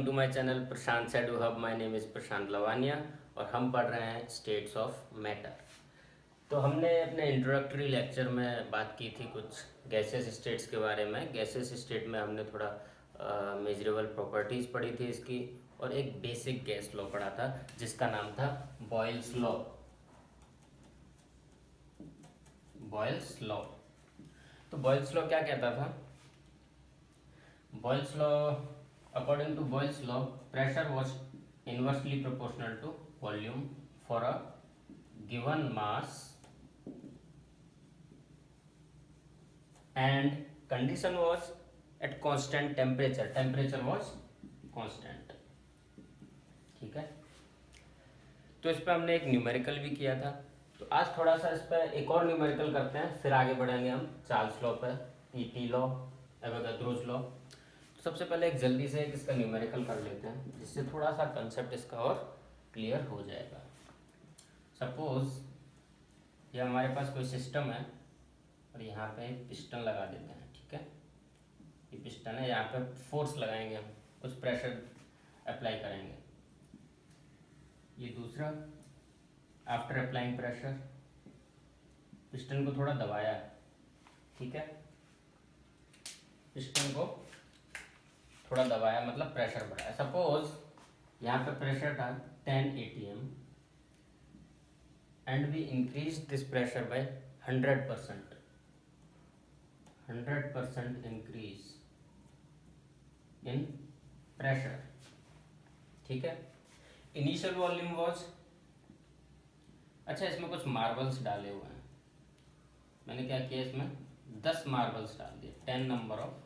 Welcome to my channel Prashant study hub. My name is Prashant Lavania और हम पढ़ रहे हैं स्टेट्स ऑफ मैटर। तो हमने अपने इंट्रोडक्टरी लेक्चर में बात की थी कुछ गैसेस स्टेट्स के बारे में। गैसेस स्टेट में हमने थोड़ा मेजरेबल प्रॉपर्टीज़ पढ़ी थी इसकी, और एक बेसिक गैस लॉ पढ़ा था जिसका नाम था बॉयल्स लॉ। Boyle's law. तो बॉयल्स लॉ क्या कहता था? Boyle's law, according to Boyle's law, pressure was inversely proportional to volume for a given mass and condition was at constant temperature. Temperature was constant. ठीक है, तो इस पर हमने एक न्यूमेरिकल भी किया था। तो आज थोड़ा सा इस पर एक और न्यूमेरिकल करते हैं, फिर आगे बढ़ेंगे हम चार्ल्स लॉ पर, ईटी लॉ, एवोगाद्रोज लॉ। सबसे पहले एक जल्दी से एक इसका न्यूमेरिकल कर लेते हैं जिससे थोड़ा सा कंसेप्ट इसका और क्लियर हो जाएगा। सपोज ये हमारे पास कोई सिस्टम है और यहाँ पे एक पिस्टन लगा देते हैं। ठीक है, ये पिस्टन है, यहाँ पे फोर्स लगाएंगे हम, कुछ प्रेशर अप्लाई करेंगे। ये दूसरा, आफ्टर अप्लाइंग प्रेशर पिस्टन को थोड़ा दबाया। ठीक है, पिस्टन को थोड़ा दबाया मतलब प्रेशर बढ़ाया। सपोज यहाँ पे प्रेशर था 10 atm and we increase this pressure by 100%। 100% increase in pressure. ठीक है, इनिशियल वॉल्यूम वाज, अच्छा इसमें कुछ मार्बल्स डाले हुए हैं, मैंने क्या किया इसमें 10 मार्बल्स डाल दिए, 10 नंबर ऑफ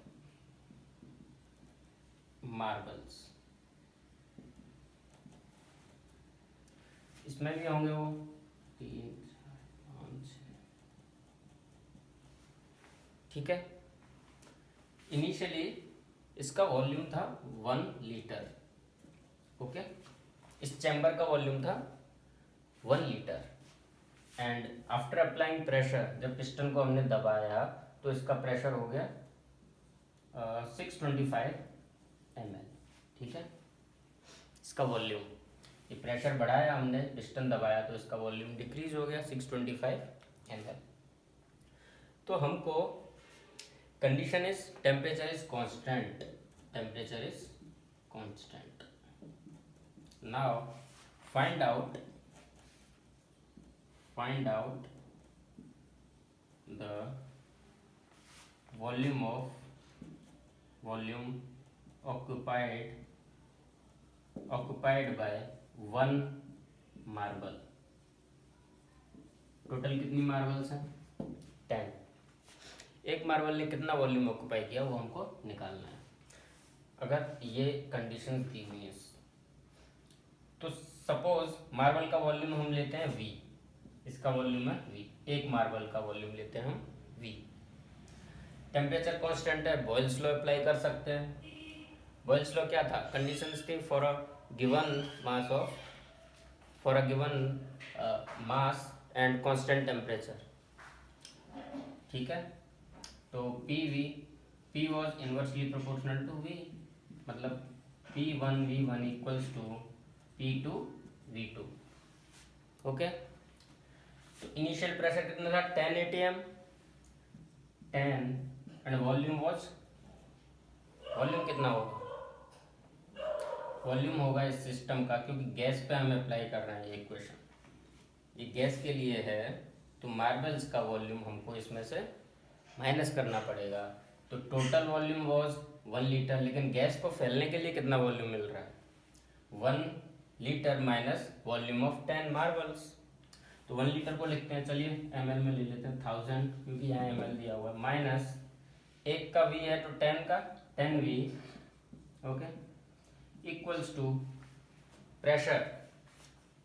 मार्बल्स। इसमें भी होंगे वो 3 4 5 6। ठीक है, इनिशियली इसका वॉल्यूम था 1 लीटर। ओके, इस चैम्बर का वॉल्यूम था 1 litre and after applying pressure, जब पिस्टन को हमने दबाया तो इसका प्रेशर हो गया 625 ml। ठीक है, इसका वॉल्यूम, ये प्रेशर बढ़ाया हमने, पिस्टन दबाया तो इसका वॉल्यूम डिक्रीज हो गया 625 ml। तो हमको condition is temperature is constant. Temperature is constant. Now find out the volume occupied by 1 marble. Total कितनी मार्बल्स हैं? 10। एक मार्बल ने कितना वॉल्यूम ऑक्यूपाई किया वो हमको निकालना है। अगर ये कंडीशन दी हुई है तो सपोज मार्बल का वॉल्यूम हम लेते हैं V, इसका वॉल्यूम है V, एक मार्बल का वॉल्यूम लेते हैं हम V। टेम्परेचर कांस्टेंट है, बॉयल्स लॉ अप्लाई कर सकते हैं। बॉयल्स लॉ क्या था? कंडीशंस थी for a given mass and constant temperature. ठीक है, तो P was inversely proportional to V, मतलब P1V1 equals to P2V2। Okay, तो इनिशियल प्रेशर कितना था? 10 atm 10 एंड वॉल्यूम कितना होगा? वॉल्यूम होगा इस सिस्टम का, क्योंकि गैस पे हम अप्लाई कर रहे हैं ये इक्वेशन, ये गैस के लिए है, तो मार्बल्स का वॉल्यूम हमको इसमें से माइनस करना पड़ेगा। तो टोटल वॉल्यूम वाज 1 लीटर, लेकिन गैस को फैलने के लिए कितना वॉल्यूम मिल रहा है? 1 litre minus volume of 10 marbles. तो 1 लीटर को लिखते हैं, चलिए ml में ले लेते हैं 1000, क्योंकि यहाँ ml दिया हुआ है, माइनस एक का v है तो 10 का 10v। Okay, equals to pressure,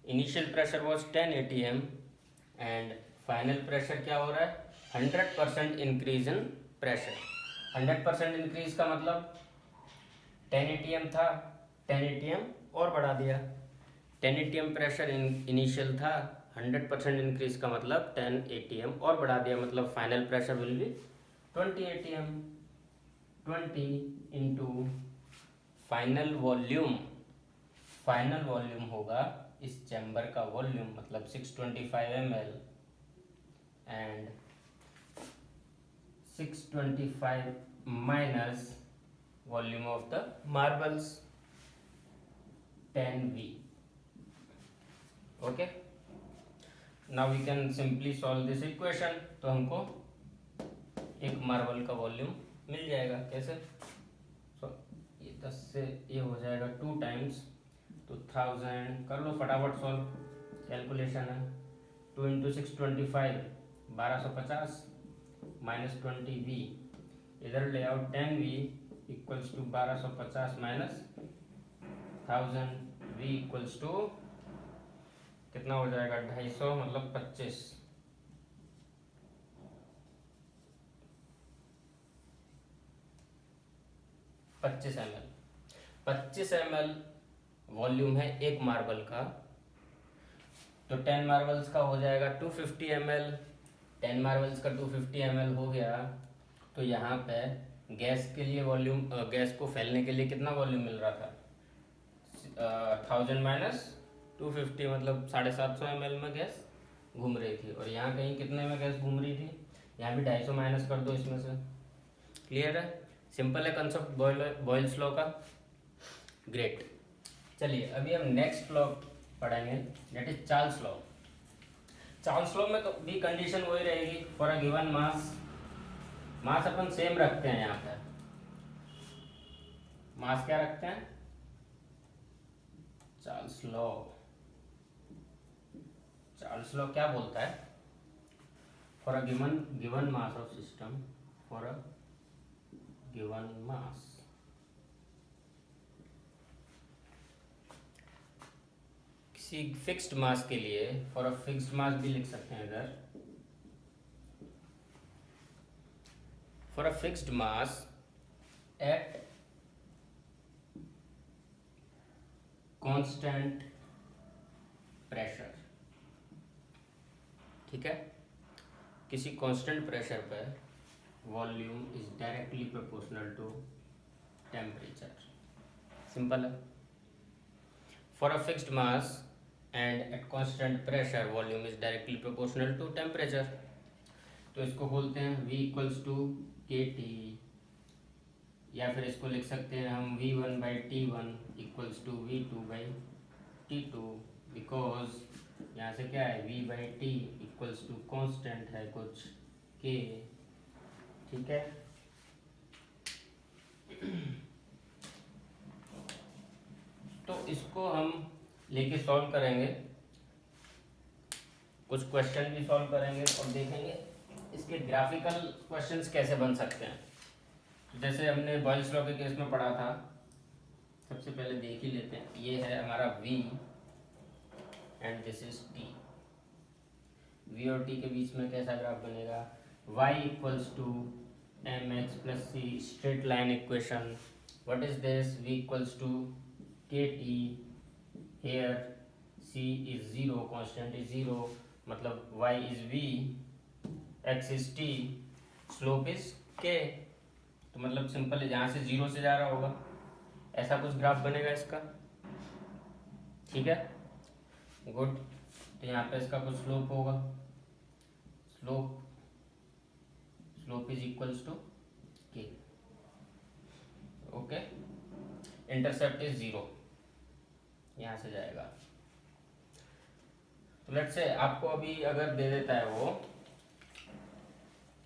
initial pressure was 10 atm and final pressure क्या हो रहा है? 100% इंक्रीज इन प्रेशर। 100% इंक्रीज का मतलब 10 atm था, 10 atm और बढ़ा दिया। 10 atm प्रेशर इनिशियल था, 100% इंक्रीज का मतलब 10 atm और बढ़ा दिया, मतलब final pressure will be 20 atm। 20 into final volume होगा इस चैम्बर का वॉल्यूम, मतलब 625 ml and 625 minus volume of the marbles 10V. Okay, now we can simply solve this equation. तो हमको एक मार्बल का वॉल्यूम मिल जाएगा. कैसे? ये 10 से ये हो जाएगा 2 टाइम्स, तो 1000 कर लो फटाफट सॉल्व. कैलकुलेशन है 2 इंटू 625 1250 माइनस 20V, इधर ले आओ 10V equals to 1250 minus 1000V equals to कितना हो जाएगा 250, मतलब 25 ml. 25 ml वॉल्यूम है एक मार्बल का, तो 10 मार्बल्स का हो जाएगा 250 ml. 10 मार्बल्स का 250 ml हो गया. तो यहाँ पे गैस के लिए वॉल्यूम, गैस को फैलने के लिए कितना वॉल्यूम मिल रहा था? 1000 माइनस 250, मतलब 750 ml में गैस घूम रही थी. और यहाँ कहीं कितने में गैस घूम रही थी? यहाँ भी 250 माइनस कर दो इसमें से. क्लियर है? सिंपल है कंसेप्ट बॉयल्स लॉ का. ग्रेट. चलिए अभी हम नेक्स्ट लॉ पढ़ेंगे, that is Charles law. Charles law में तो भी कंडीशन वही रहेगी. For a given mass upon same रखते हैं. यहाँ पे मास क्या रखते हैं? चार्ल्स लॉ क्या बोलता है? For a given mass of system, for a given मास, किसी फिक्स्ड मास के लिए, फॉर अ फिक्स्ड मास भी लिख सकते हैं इधर. For a fixed mass at constant pressure. ठीक है, किसी कांस्टेंट प्रेशर पर volume is directly proportional to temperature. Simple है. For a fixed mass and at constant pressure volume is directly proportional to temperature. तो इसको बोलते हैं V इक्वल्स टू KT, या फिर इसको लिख सकते हैं हम V1/T1 equals to V2/T2, because यहाँ से क्या है, V/T इक्वल्स टू कॉन्स्टेंट है कुछ K. ठीक है. तो इसको हम लेके सॉल्व करेंगे, कुछ क्वेश्चन भी सॉल्व करेंगे और देखेंगे इसके ग्राफिकल क्वेश्चंस कैसे बन सकते हैं. जैसे हमने बॉयल्स लॉ के केस में पढ़ा था, सबसे पहले देख ही लेते हैं. ये है हमारा V and this is T. V और T के बीच में कैसा ग्राफ बनेगा? Y equals to mx plus c, straight line equation. What is this? V equals to KT, here c is 0, constant is 0, मतलब y is V, x is T, slope is K. तो मतलब simple है, जहाँ से 0 से जा रहा होगा ऐसा कुछ ग्राफ बनेगा इसका. ठीक है, गुड. तो यहाँ पे इसका कुछ स्लोप होगा. Slope is equals to K. Okay, intercept is 0, यहाँ से जाएगा. तो लेट्स से आपको अभी अगर दे देता है वो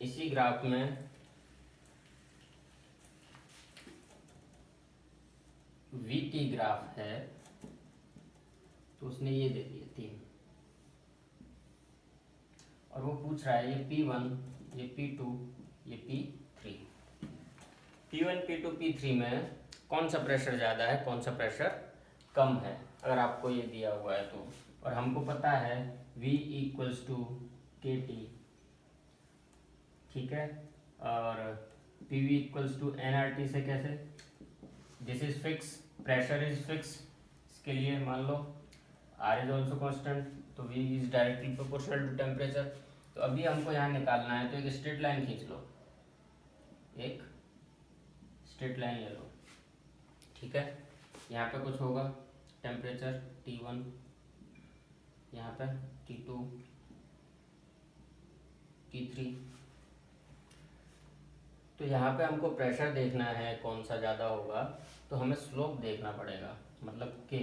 इसी ग्राफ में VT ग्राफ है, तो उसने ये दे दिया 3, और वो पूछ रहा है ये P1, ये P2, ये P3. P1, P2, P3 में कौन सा प्रेशर ज़्यादा है, कौन सा प्रेशर कम है, अगर आपको ये दिया हुआ है तो. और हमको पता है V इक्वल्स टू KT. ठीक है, और PV इक्वल्स टू nRT से कैसे? This is fix, pressure is fix. इसके लिए मान लो R इज ऑल्सो कॉन्स्टेंट, तो V is directly proportional to temperature. तो अभी हमको यहाँ निकालना है, तो एक स्ट्रेट लाइन खींच लो, एक स्ट्रेट लाइन ले लो. ठीक है, यहाँ पे कुछ होगा टेम्परेचर T1, यहाँ पे T2, T3। तो यहाँ पे हमको प्रेशर देखना है कौन सा ज़्यादा होगा, तो हमें स्लोप देखना पड़ेगा, मतलब K,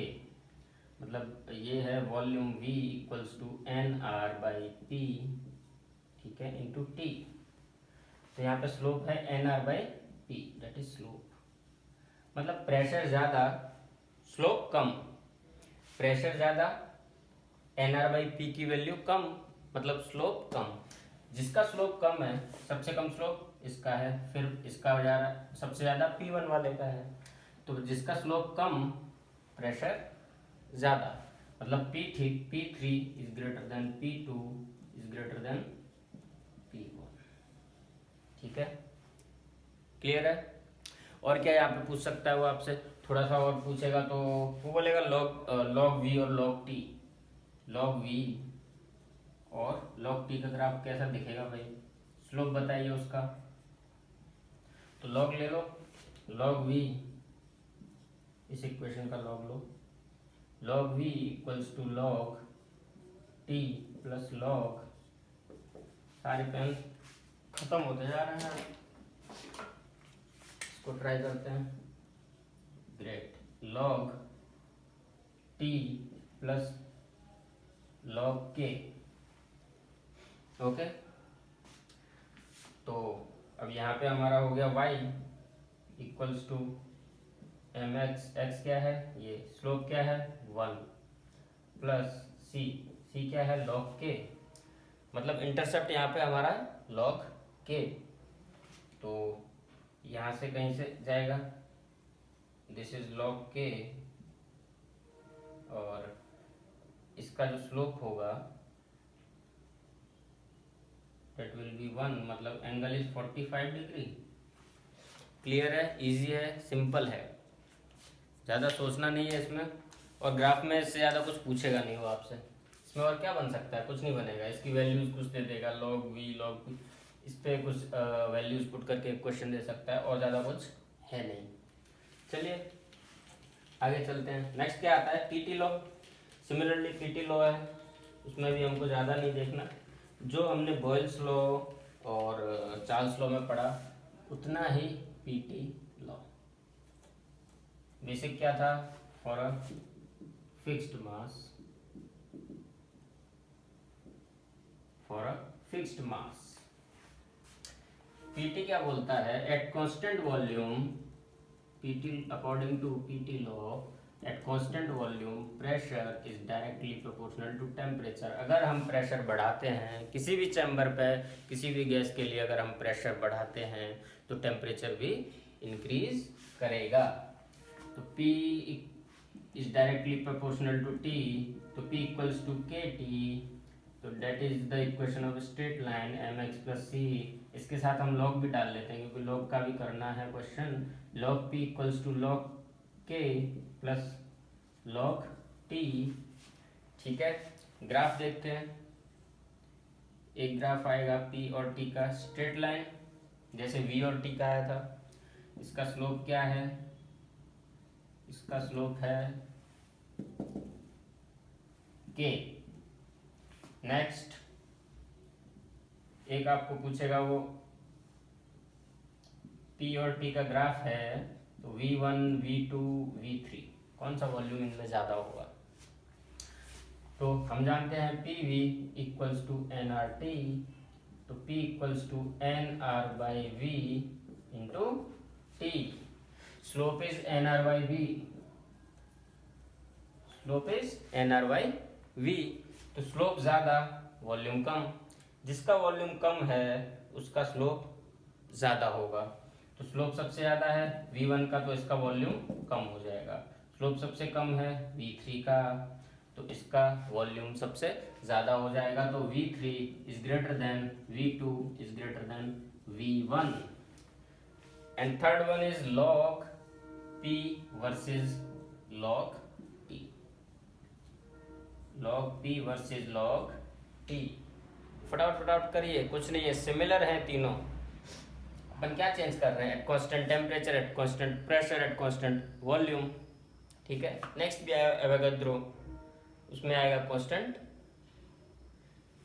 मतलब ये है volume V equals to NR/P, ठीक है, इंटू T। तो यहाँ पे स्लोप है NR/P, दैट इज स्लोप। मतलब प्रेशर ज़्यादा स्लोप कम, प्रेशर ज़्यादा NR/P की वैल्यू कम, मतलब स्लोप कम। जिसका स्लोप कम है, सबसे कम स्लोप इसका है, फिर इसका हो जा रहा है सबसे ज़्यादा P1 वाले का है। तो जिसका स्लोप कम प्रेशर ज़्यादा, मतलब P3 is greater then P2 is greater then P1। ठीक है, क्लियर है। और क्या यहाँ पे पूछ सकता है वो आपसे, थोड़ा सा और पूछेगा तो वो बोलेगा log V और log T। log V और log T का ग्राफ कैसा दिखेगा भाई, स्लोप बताइए उसका। तो log ले लो, log V, इस इक्वेशन का log लो, log V equals to log T plus log, सारे पेन खत्म होते जा रहे हैं, इसको ट्राई करते हैं। Great, log T plus log K, okay. तो अब यहाँ पे हमारा हो गया y equals to mx, x क्या है ये, स्लोप क्या है 1, प्लस c क्या है log k, मतलब इंटरसेप्ट यहाँ पे हमारा log k। तो यहाँ से कहीं से जाएगा, दिस इज log k, और इसका जो स्लोप होगा that will be 1, मतलब एंगल इज 45 डिग्री। क्लियर है, इजी है, सिंपल है, ज़्यादा सोचना नहीं है इसमें। और ग्राफ में इससे ज़्यादा कुछ पूछेगा नहीं वो आपसे, इसमें और क्या बन सकता है, कुछ नहीं बनेगा। इसकी वैल्यूज कुछ दे देगा, log V log P, इस पर कुछ वैल्यूज पुट करके एक क्वेश्चन दे सकता है, और ज़्यादा कुछ है नहीं। चलिए आगे चलते हैं। नेक्स्ट क्या आता है, PT law. Similarly PT law है, उसमें भी हमको ज़्यादा नहीं देखना, जो हमने बॉयल्स लॉ और चार्ल्स लॉ में पढ़ा उतना ही PT लॉ। बेसिक क्या था, for a fixed mass, for a fixed mass PT क्या बोलता है, at constant volume, PT according to PT law, at constant volume pressure is directly proportional to temperature. अगर हम प्रेशर बढ़ाते हैं किसी भी चैम्बर पे, किसी भी गैस के लिए अगर हम प्रेशर बढ़ाते हैं तो टेम्परेचर भी इंक्रीज करेगा। तो P is directly proportional to T, तो P इक्वल्स टू KT, तो that is the equation of straight line mx plus c। इसके साथ हम log भी डाल लेते हैं क्योंकि log का भी करना है question. log P equals to log K plus log T। ठीक है, ग्राफ देखते हैं। एक ग्राफ आएगा P और T का स्ट्रेट लाइन, जैसे V और T का आया था। इसका स्लोप क्या है, इसका स्लोप है K। नेक्स्ट एक आपको पूछेगा वो P और T का ग्राफ है, तो V1 V2 V3 कौन सा वॉल्यूम इनमें ज़्यादा होगा। तो हम जानते हैं PV इक्वल्स टू nRT, तो P equals to NR/V into T। Slope is NR/V, slope is NR/V। तो स्लोप ज़्यादा वॉल्यूम कम, जिसका वॉल्यूम कम है उसका स्लोप ज़्यादा होगा। तो स्लोप सबसे ज़्यादा है V1 का, तो इसका वॉल्यूम कम हो जाएगा। स्लोप सबसे कम है V3 का, तो इसका वॉल्यूम सबसे ज़्यादा हो जाएगा। तो V3 is greater then V2 is greater then V1। And third one is log P versus log T, log P versus log T। फटाफट करिए, कुछ नहीं है, सिमिलर है तीनों। अपन क्या चेंज कर रहे हैं, at constant temperature, at constant pressure, eight constant volume. ठीक है, नेक्स्ट भी आया एवोगाद्रो, उसमें आएगा कांस्टेंट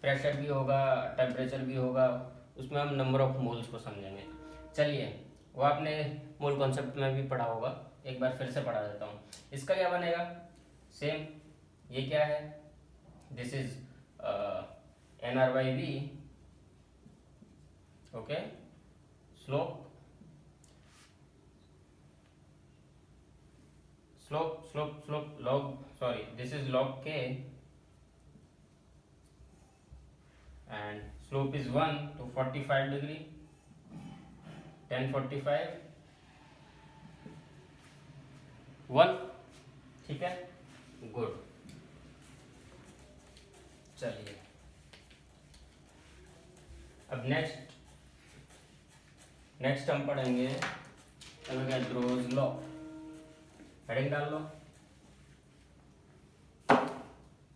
प्रेशर भी होगा, टेम्परेचर भी होगा, उसमें हम नंबर ऑफ मोल्स को समझेंगे। चलिए, वो आपने मोल कॉन्सेप्ट में भी पढ़ा होगा, एक बार फिर से पढ़ा देता हूँ। इसका क्या बनेगा, सेम, ये क्या है, this is NR/V, okay, slope log, sorry, this is log K, and slope is 1 to 45 degree, 1045 1, ठीक है, गुड। चलिए, अब नेक्स्ट हम पढ़ेंगे एवोगाद्रोस लॉ। हेडिंग डाल लो।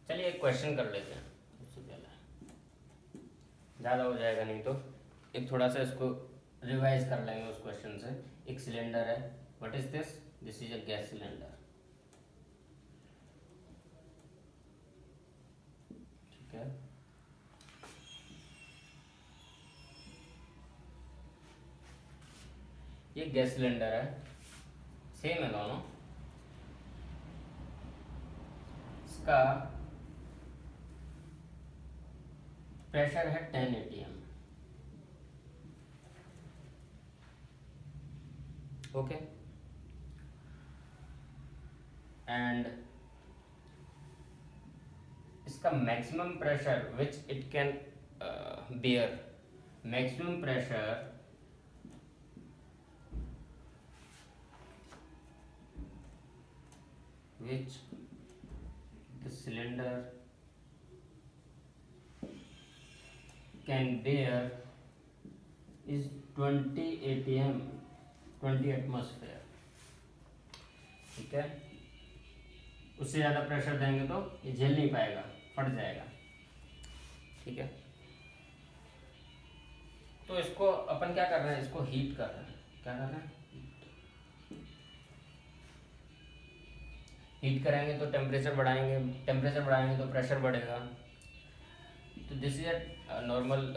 चलिए एक क्वेश्चन कर लेते हैं उससे पहले, ज़्यादा हो जाएगा नहीं तो एक थोड़ा सा इसको रिवाइज कर लेंगे उस क्वेश्चन से। एक सिलेंडर है, what is this, this is a gas cylinder, ठीक है। ये गैस सिलेंडर है, सेम है दोनों, इसका प्रेशर है 10 atm, ओके, एंड इसका maximum pressure which it can bear, maximum pressure which the cylinder can bear is 20 atm, 20 atmosphere, ठीक है। उससे ज़्यादा प्रेशर देंगे तो ये झेल नहीं पाएगा, फट जाएगा, ठीक है। तो इसको अपन क्या कर रहे हैं, इसको हीट कर रहे हैं, क्या कर रहे हैं, हीट करेंगे तो टेम्परेचर बढ़ाएंगे, टेम्परेचर बढ़ाएंगे तो प्रेशर बढ़ेगा। तो दिस इज नॉर्मल,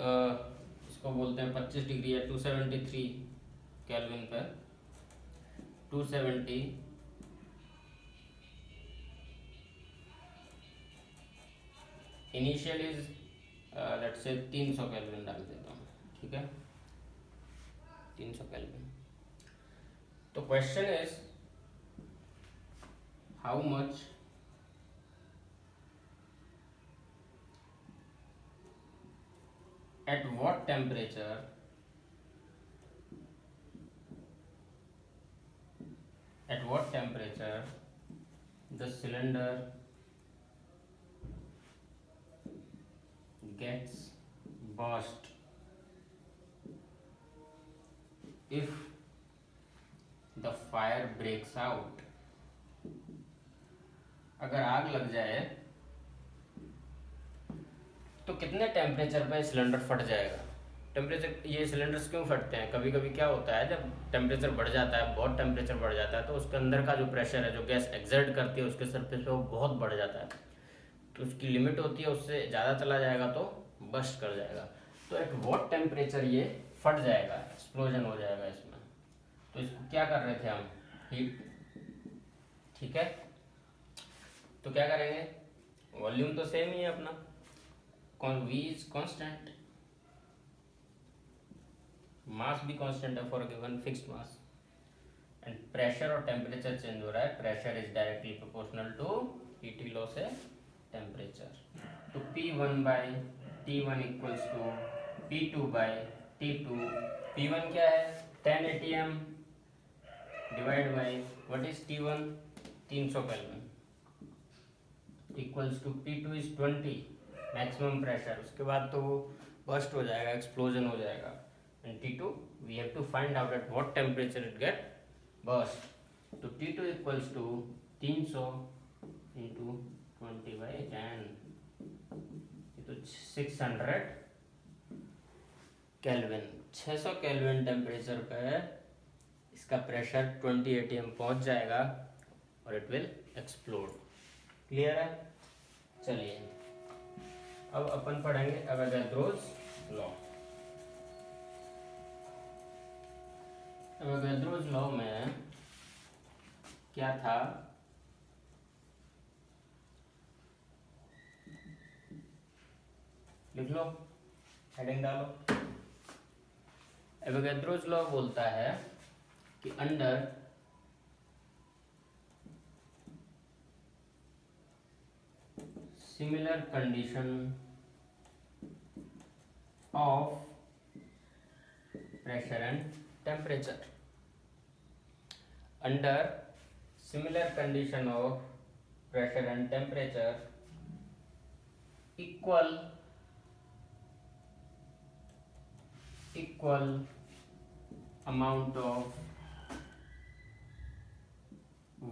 इसको बोलते हैं 25 डिग्री या 273 केल्विन पर, 270 initial is let's say 300 kelvin डाल देता हूँ, ठीक है, 300 केल्विन। तो question is how much at what temperature the cylinder gets burst if the fire breaks out, अगर आग लग जाए तो कितने टेम्परेचर पे सिलेंडर फट जाएगा। टेम्परेचर, ये सिलेंडर्स क्यों फटते हैं, कभी कभी क्या होता है, जब टेम्परेचर बढ़ जाता है, बहुत टेम्परेचर बढ़ जाता है, तो उसके अंदर का जो प्रेशर है, जो गैस एक्सर्ट करती है उसके सरफेस पे, वो बहुत बढ़ जाता है, तो उसकी लिमिट होती है, उससे ज़्यादा चला जाएगा तो बस्ट कर जाएगा। तो एट वॉट टेम्परेचर ये फट जाएगा, एक्सप्लोजन हो जाएगा इसमें। तो इसको क्या कर रहे थे हम, हीट, ठीक है। तो क्या करेंगे, वॉल्यूम तो सेम ही है अपना, V is constant, मास भी कांस्टेंट है for given fixed mass, and pressure और टेम्परेचर चेंज हो रहा है, pressure is directly proportional to T law से टेम्परेचर। तो P1 by T1 equals to P2 by T2। P1 क्या है, 10 atm divide by what is T1, 300 kelvin, equals to P2 is 20 maximum pressure, उसके बाद तो वो बस्ट हो जाएगा, एक्सप्लोजन हो जाएगा, and T2 we have to find out at what temperature it get burst. तो T2 इक्वल्स टू 300 इंटू 20/10, ये तो 600 केल्विन, 600 केल्विन टेम्परेचर पे इसका प्रेशर 20 atm पहुंच जाएगा और इट विल एक्सप्लोड। क्लियर है? चलिए अब अपन पढ़ेंगे अवोगाद्रोस लॉ। अवोगाद्रोस लॉ में क्या था? लिख लो, हेडिंग डालो। एवोगाद्रोस लॉ बोलता है कि under similar condition of pressure and temperature, under similar condition of pressure and temperature equal amount of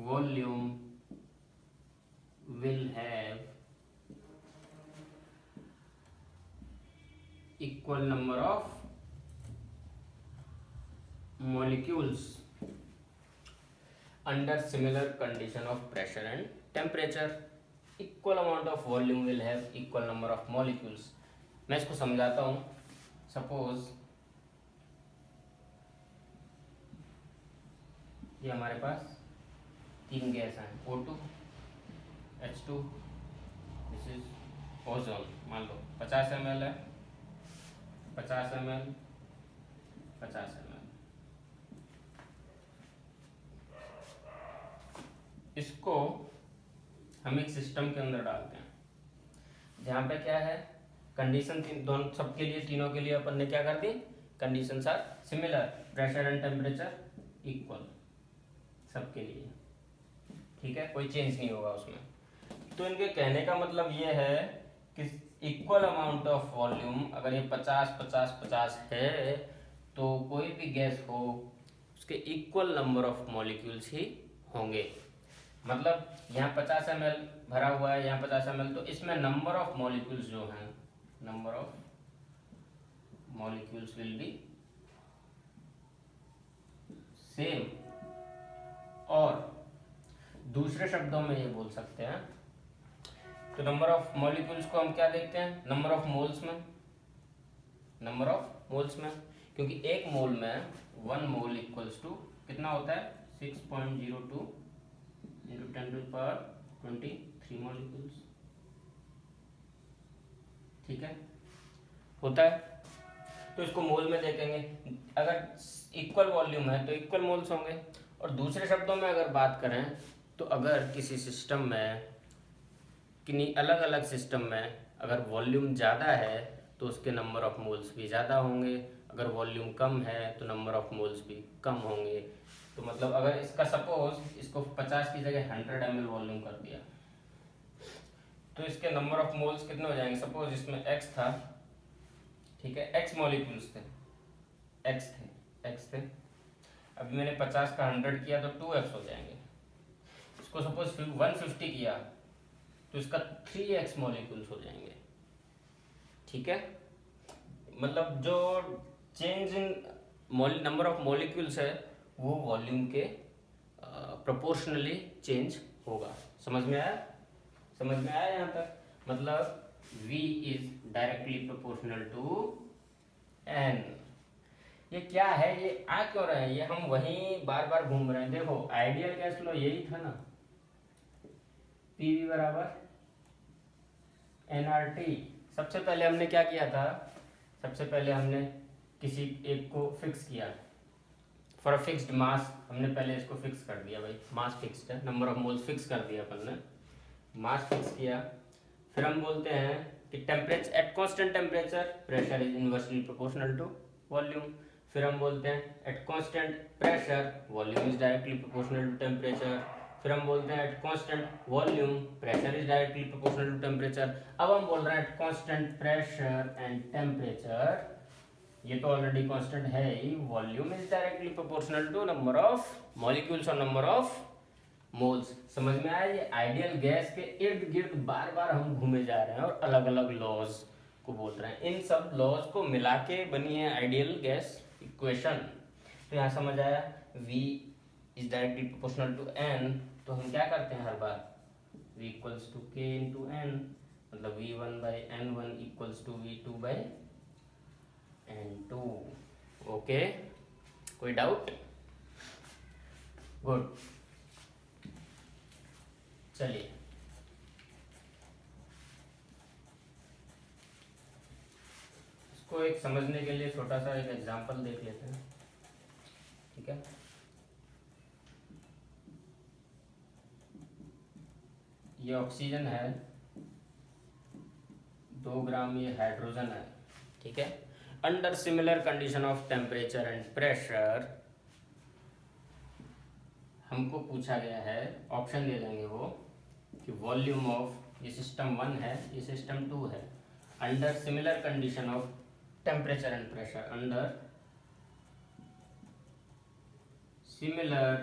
volume will have equal number of molecules under similar condition of pressure and temperature. Equal amount of volume will have equal number of molecules. मैं इसको समझाता हूँ। Suppose ये हमारे पास 3 gas हैं, O2, H2, this is ozone. मान लो 50 ml है, 50 ml, 50 ml। इसको हम एक सिस्टम के अंदर डालते हैं जहाँ पे क्या है, कंडीशन दोनों सबके लिए, तीनों के लिए अपन ने क्या कर दी, conditions are similar, pressure and temperature equal सबके लिए। ठीक है, कोई चेंज नहीं होगा उसमें। तो इनके कहने का मतलब ये है कि इक्वल अमाउंट ऑफ वॉल्यूम, अगर ये 50-50-50 है तो कोई भी गैस हो उसके इक्वल नंबर ऑफ मॉलिक्यूल्स ही होंगे। मतलब यहाँ 50 ml भरा हुआ है, यहाँ 50 ml, तो इसमें नंबर ऑफ मॉलिक्यूल्स जो हैं, number of molecules will be same. और दूसरे शब्दों में ये बोल सकते हैं, तो नंबर ऑफ मॉलिक्यूल्स को हम क्या देखते हैं, नंबर ऑफ मोल्स में, नंबर ऑफ मोल्स में, क्योंकि एक मोल में 1 मोल इक्वल्स टू कितना होता है, 6.02 into 10⁻23 मॉलिक्यूल्स। ठीक है, होता है। तो इसको मोल में देखेंगे, अगर इक्वल वॉल्यूम है तो इक्वल मोल्स होंगे। और दूसरे शब्दों में अगर बात करें तो अगर किसी सिस्टम में, किन्हीं अलग अलग सिस्टम में अगर वॉल्यूम ज़्यादा है तो उसके नंबर ऑफ मोल्स भी ज़्यादा होंगे, अगर वॉल्यूम कम है तो नंबर ऑफ मोल्स भी कम होंगे। तो मतलब अगर इसका सपोज इसको 50 की जगह 100 ml वॉल्यूम कर दिया तो इसके नंबर ऑफ मोल्स कितने हो जाएंगे। सपोज इसमें x था, ठीक है, x मॉलिक्यूल्स थे, x थे। अभी मैंने 50 का 100 किया तो 2x हो जाएंगे। इसको सपोज 150 किया तो इसका 3x मॉलिक्यूल्स हो जाएंगे। ठीक है, मतलब जो change in number of molecules है वो वॉल्यूम के प्रोपोर्शनली चेंज होगा। समझ में आया? समझ में आया यहाँ तक? मतलब V is directly proportional to N। ये क्या है, ये आ क्यों रहे हैं, ये हम वहीं बार बार घूम रहे हैं। देखो आइडियल गैस लो यही था ना, PV बराबर nRT। सबसे पहले हमने क्या किया था, सबसे पहले हमने किसी एक को फिक्स किया फॉर अ फिक्स्ड मास। हमने पहले इसको फिक्स कर दिया, भाई मास फिक्स्ड है, नंबर ऑफ मोल्स फिक्स कर दिया अपन ने, मास फिक्स किया। फिर हम बोलते हैं कि temperature at constant temperature pressure is inversely proportional to volume. फिर हम बोलते हैं at constant pressure volume is directly proportional to temperature. फिर हम बोलते हैं at constant volume pressure is directly proportional to temperature. अब हम बोल रहे हैं at constant pressure and temperature, ये तो ऑलरेडी कांस्टेंट है ही, volume is directly proportional to number of molecules और नंबर ऑफ मोल्स। समझ में आया? ये आइडियल गैस के इर्द गिर्द बार बार हम घूमे जा रहे हैं और अलग अलग लॉज को बोल रहे हैं। इन सब लॉज को मिला के बनी है आइडियल गैस इक्वेशन। तो यहाँ समझ आया, V is directly proportional to n, तो हम क्या करते हैं हर बार, V equals to k into n, मतलब V1 by n1 equals to V2 by n2। Okay, कोई डाउट? गुड। चलिए इसको एक समझने के लिए छोटा सा एक एग्जांपल देख लेते हैं, ठीक है। ये ऑक्सीजन है, 2 ग्राम ये हाइड्रोजन है, ठीक है। Under similar condition of temperature and pressure हमको पूछा गया है, ऑप्शन दे देंगे वो कि वॉल्यूम ऑफ, ये सिस्टम 1 है, ये सिस्टम 2 है, under similar condition of temperature and pressure, under similar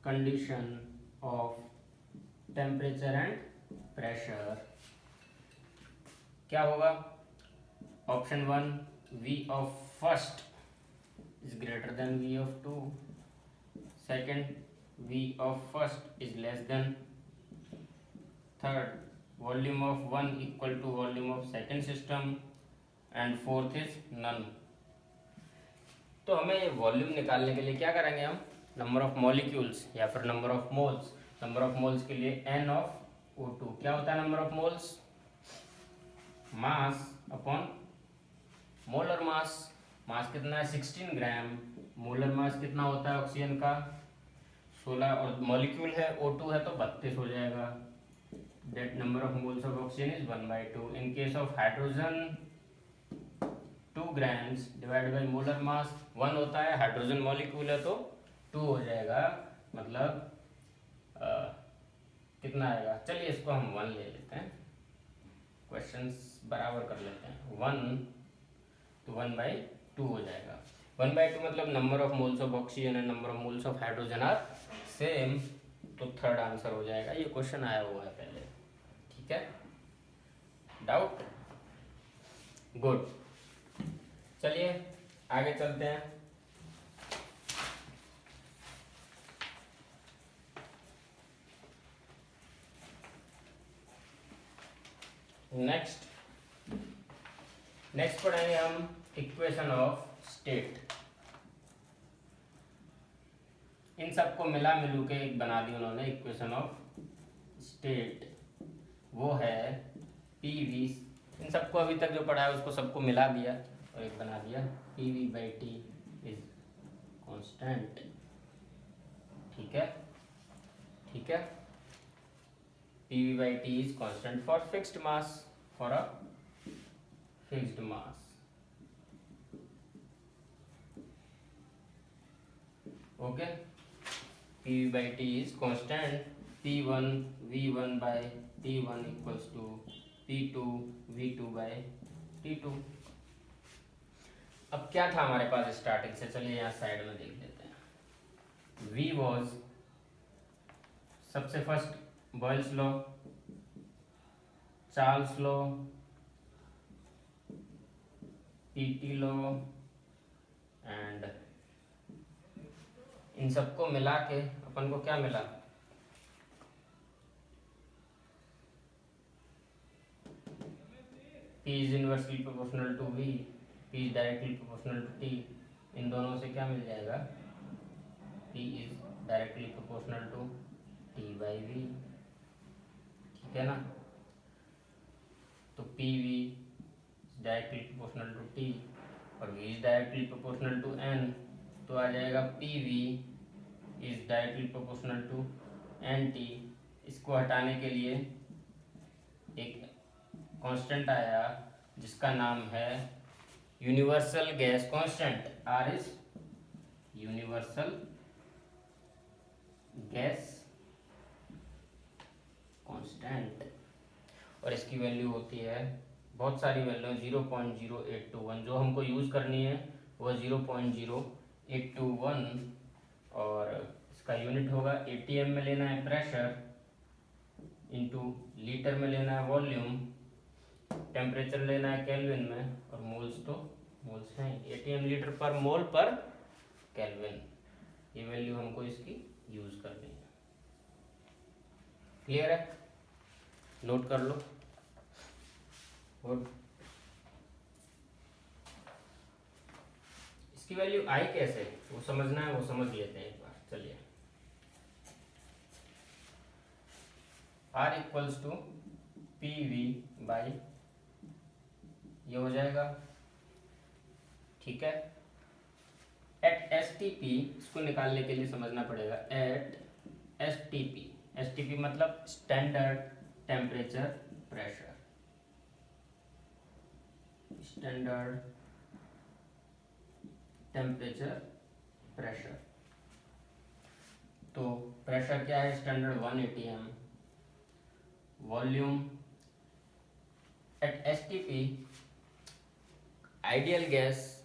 condition of temperature and pressure क्या होगा? Option 1, V of first is greater than V of two, second V of first is less than third, volume of 1 equal to volume of second system, and fourth is none. तो हमें ये volume निकालने के लिए क्या करेंगे हम, number of molecules या फिर number of moles. Number of moles के लिए n ऑफ O2 क्या होता है, number of moles, mass upon molar mass. Mass कितना है 16 ग्राम, मोलर मास कितना होता है ऑक्सीजन का 16, और मॉलिक्यूल है O2 है तो 32 हो जाएगा। That number of moles of oxygen is 1/2। In case of hydrogen 2 grams divide by molar mass 1 होता है, हाइड्रोजन मॉलिक्यूल है तो 2 हो जाएगा, मतलब कितना आएगा, चलिए इसको हम 1 ले लेते हैं, क्वेश्चंस बराबर कर लेते हैं। 1 तो 1/2 हो जाएगा। 1/2 मतलब number of moles of oxygen and number of moles of hydrogen are same, तो थर्ड आंसर हो जाएगा। ये क्वेश्चन आया हुआ है पहले, ठीक है। डाउट? गुड। चलिए आगे चलते हैं। नेक्स्ट पढ़ेंगे हम इक्वेशन ऑफ स्टेट। इन सबको मिला मिलू के एक बना दी उन्होंने इक्वेशन ऑफ स्टेट, वो है PV। इन सबको अभी तक जो पढ़ा है उसको सबको मिला दिया और एक बना दिया, PV/T इज कांस्टेंट, ठीक है, ठीक है। PV/T is constant for fixed mass, for a fixed mass. Okay, PV/T is constant, P1 V1 by T1 equals to P2 V2 by T2। अब क्या था हमारे पास स्टार्टिंग से, चलिए यहाँ साइड में देख लेते हैं। V was सबसे first Boyle's law, Charles law, PT law, and इन सबको मिला के अपन को क्या मिला, P is inversely proportional to V, P is directly proportional to T। इन दोनों से क्या मिल जाएगा, P is directly proportional to T/V, ठीक है ना। तो PV is directly proportional to T और V is directly proportional to N, तो आ जाएगा PV is directly proportional to NT। इसको हटाने के लिए एक कांस्टेंट आया जिसका नाम है universal gas constant, R is universal gas constant, और इसकी वैल्यू होती है, बहुत सारी वैल्यू 0.0821, जो हमको यूज करनी है वह 0.0821, और इसका यूनिट होगा ATM में लेना है प्रेशर, इंटू लीटर में लेना है वॉल्यूम, टेम्परेचर लेना है केल्विन में, और मोल्स तो मोल्स हैं, एटीएम लीटर पर मोल पर केल्विन। ये वैल्यू हमको इसकी यूज करनी है। क्लियर है? नोट कर लो। और इसकी वैल्यू आई कैसे, वो समझना है, वो समझ लेते हैं एक बार। चलिए, R equals to P V by, ये हो जाएगा, ठीक है। एट एस टी पी, इसको निकालने के लिए समझना पड़ेगा, एट एस टी पी मतलब standard temperature pressure, standard temperature pressure. तो प्रेशर क्या है? Standard 1 atm। Volume at S T P, ideal gas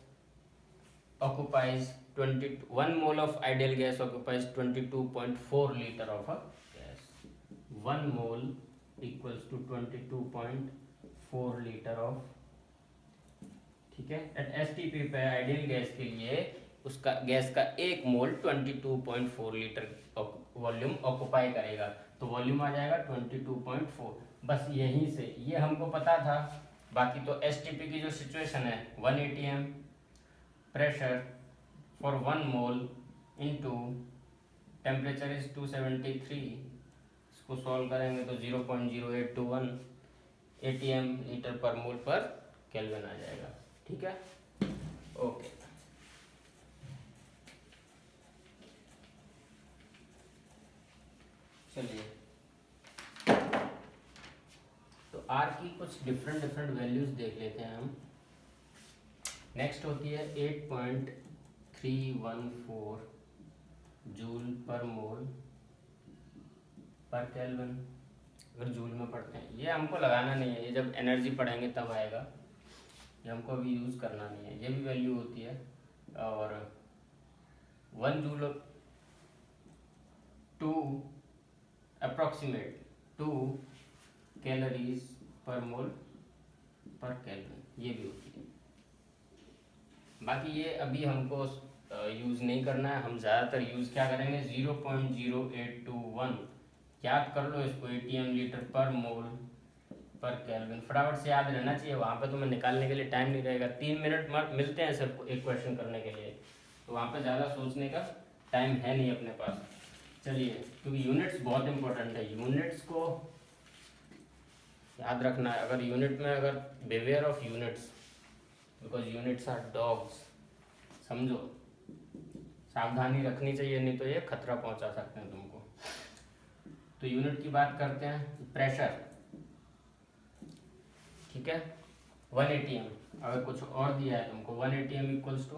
occupies 1 mole of ideal gas occupies 22.4 liter of a gas. 1 mole equals to 22.4 liter of, ठीक है। Eight S T P पे ideal gas के लिए उसका gas का 1 मोल 22.4 litre volume occupy करेगा, तो volume आ जाएगा 22.4। बस यहीं से ये हमको पता था। बाकी तो एस टी पी की जो सिचुएशन है, 1 atm pressure for 1 mole into temperature is 273, इसको सॉल्व करेंगे तो 0.0821 atm लीटर पर मोल पर केल्विन आ जाएगा, ठीक है। ओके, चलिए, तो आर की कुछ डिफरेंट वैल्यूज देख लेते हैं हम। नेक्स्ट होती है 8.314 जूल पर मोल पर केल्विन। अगर जूल में पढ़ते हैं, ये हमको लगाना नहीं है, ये जब एनर्जी पढ़ेंगे तब आएगा, ये हमको अभी यूज़ करना नहीं है। ये भी वैल्यू होती है। और 1 जूल टू अप्रॉक्सीमेट 2 कैलोरीज पर मोल पर केल्विन, ये भी होती है। बाकी ये अभी हमको यूज़ नहीं करना है। हम ज़्यादातर यूज़ क्या करेंगे, 0.0821, याद कर लो इसको, एटीएम लीटर पर मोल पर केल्विन। फटाफट से याद रहना चाहिए, वहाँ पे तुम्हें निकालने के लिए टाइम नहीं रहेगा। 3 मिनट मिलते हैं सिर्फ एक क्वेश्चन करने के लिए, तो वहाँ पे ज़्यादा सोचने का टाइम है नहीं अपने पास। चलिए, क्योंकि यूनिट्स बहुत इंपॉर्टेंट है, यूनिट्स को याद रखना है। अगर यूनिट में, अगर beware of units, because units are dogs, समझो, सावधानी रखनी चाहिए, नहीं तो ये खतरा पहुंचा सकते हैं तुमको। तो यूनिट की बात करते हैं, प्रेशर, ठीक है, 1 atm। अगर कुछ और दिया है तुमको, 1 atm इक्वल्स टू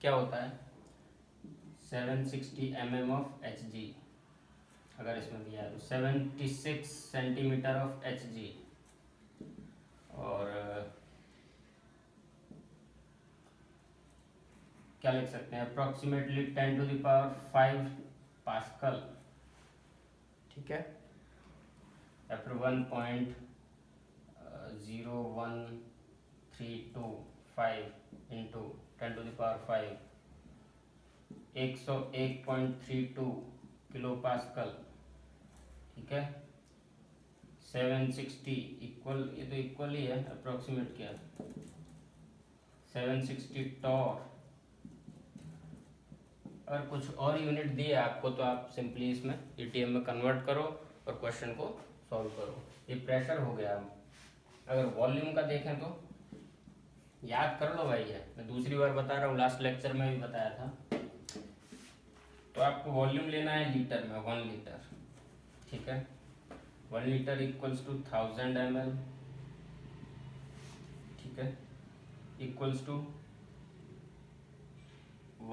क्या होता है, 760 mm ऑफ Hg। अगर इसमें दिया है तो 76 सेंटीमीटर ऑफ Hg, और क्या लिख सकते हैं, अप्रोक्सीमेटली 10⁵ पास्कल, ठीक है। या फिर 1.01325 इंटू 10⁵ 101.32 किलो पास्कल, ठीक है। 760 इक्वल, ये तो इक्वल ही है, अप्रोक्सीमेट क्या, 760 टॉर। अगर कुछ और यूनिट दिए आपको तो आप सिंपली इसमें एटीएम में कन्वर्ट करो और क्वेश्चन को सॉल्व करो। ये प्रेशर हो गया। अगर वॉल्यूम का देखें तो याद कर लो भाई, है मैं दूसरी बार बता रहा हूँ, लास्ट लेक्चर में भी बताया था। तो आपको वॉल्यूम लेना है लीटर में, 1 लीटर, ठीक है। 1 लीटर इक्वल्स टू 1000 ml, ठीक है, इक्वल्स टू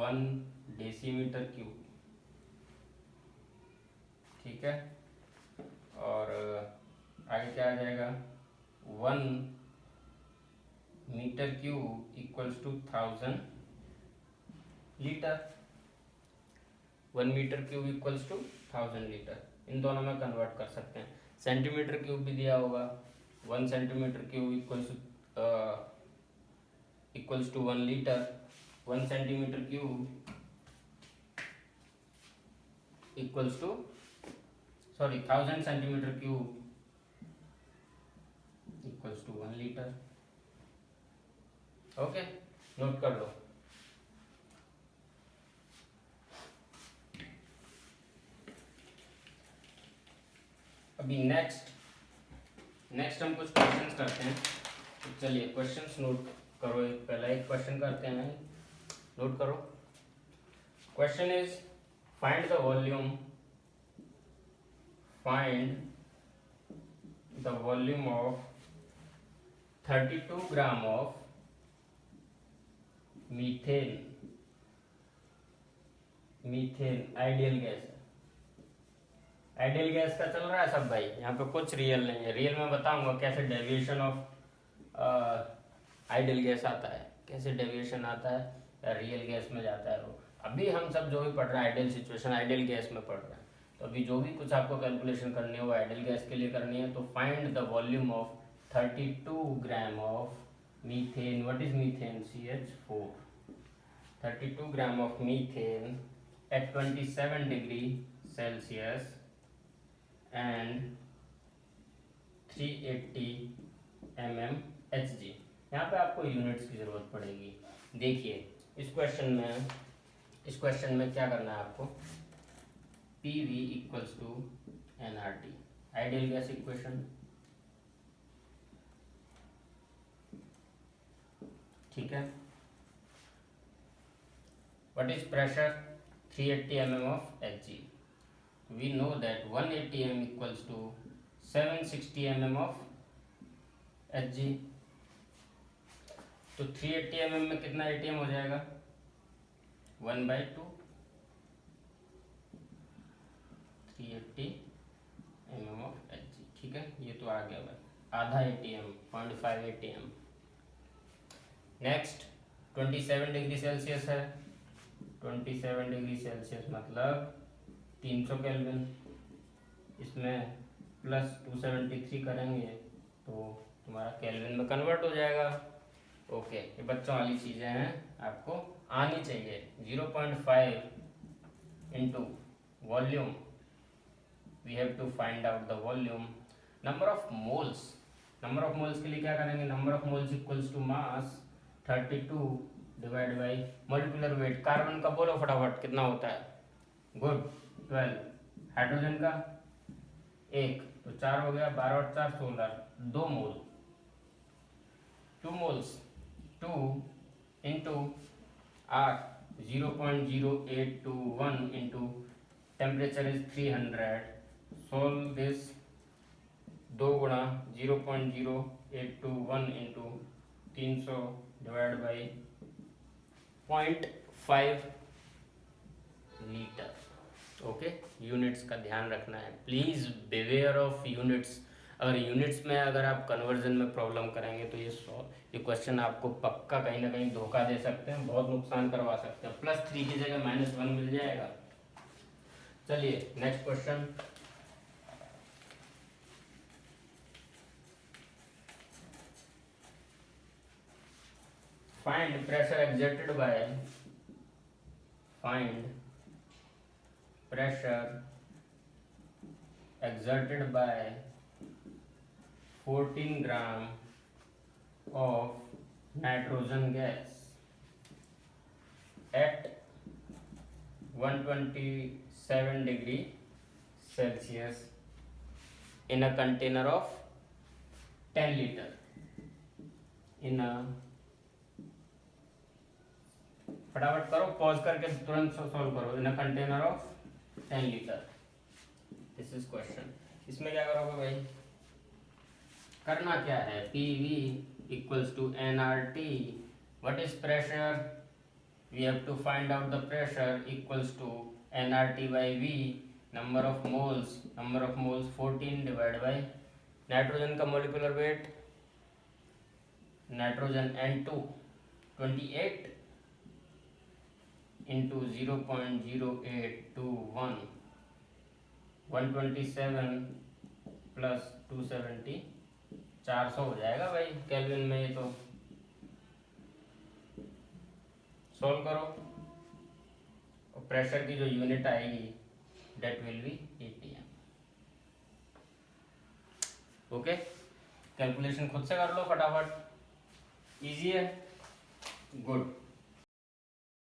1 डेसीमीटर क्यूब, ठीक है। और आगे क्या आ जाएगा, 1 metre cube equals to 1000 litre. 1 metre cube equals to 1000 litre, इन दोनों में कन्वर्ट कर सकते हैं। सेंटीमीटर क्यूब भी दिया होगा, 1 centimetre cube equals to 1 litre. 1 centimetre cube equals to 1000 centimetre cube equals to 1 litre. Okay, note कर लो. अभी नेक्स्ट हम कुछ क्वेश्चंस करते हैं. तो चलिए क्वेश्चंस नोट करो. पहला एक क्वेश्चन करते हैं, नोट करो. Question is find the volume of 32 gram of methane ideal gas. Ideal gas का चल रहा है सब भाई. यहाँ पे कुछ रियल नहीं है. रियल में बताऊंगा कैसे डेविएशन ऑफ आइडियल गैस आता है, कैसे डेविएशन आता है या रियल गैस में जाता है वो. अभी हम सब जो भी पढ़ रहे हैं आइडियल सिचुएशन, आइडियल गैस में पढ़ रहे हैं. तो अभी जो भी कुछ आपको कैलकुलेशन करनी है वो आइडियल गैस के लिए करनी है. तो find the volume of 32 gram of methane. What is methane? CH4. 32 gram of methane at 27 degree Celsius and 380 mmHg. यहाँ पे आपको यूनिट्स की जरूरत पड़ेगी. देखिए इस क्वेश्चन में क्या करना है आपको. PV equals to nRT, ideal gas equation. ठीक है. What is pressure? 380 mm of Hg. We know that 180 mm equals to 760 mm of Hg. तो 380 mm में कितना ATM हो जाएगा? 1/2. 380 mm of Hg. ठीक है, ये तो आ गया भाई. आधा ATM, 0.5 ATM. Next 27 degree Celsius है. 27 डिग्री सेल्सियस मतलब 300 केल्विन. इसमें प्लस 273 करेंगे तो तुम्हारा केल्विन में कन्वर्ट हो जाएगा. ओके, ये बच्चों वाली चीज़ें हैं, आपको आनी चाहिए. 0.5 into volume. We have to find out the volume. Number of moles के लिए क्या करेंगे? Number of moles equals to mass 32 divide by molecular weight. Carbon का बोलो फटाफट कितना होता है? गुड, 12. हाइड्रोजन का 1, तो 4 हो गया. 12 और 4 16. 2 मोल. 2 moles 2 into R 0.0821 into temperature is 300. Solve this. 2 गुणा 0.0821 into 300 divide by 0.5 litre. Okay, units का ध्यान रखना है. Please beware of units. अगर यूनिट्स में अगर आप कन्वर्जन में प्रॉब्लम करेंगे तो ये क्वेश्चन आपको पक्का कहीं ना कहीं धोखा दे सकते हैं, बहुत नुकसान करवा सकते हैं. +3 की जगह -1 मिल जाएगा. चलिए next question. Find pressure exerted by 14 gram of nitrogen gas at 127 degree Celsius in a container of 10 liter. फटाफट करो, पॉज करके तुरंत सॉल्व करो. In a container of 10 litre. This is question. इसमें क्या करोगे भाई? करना क्या है? PV equals to nRT. What is pressure? We have to find out the pressure equals to nRT by V. Number of moles 14 divide by nitrogen का molecular weight. Nitrogen N2 28 into 0.0821. 127 plus 273. 400 हो जाएगा भाई kelvin में। ये तो solve करो और pressure की जो यूनिट आएगी that will be ATM। Okay, calculation खुद से कर लो फटाफट, इजी है, गुड।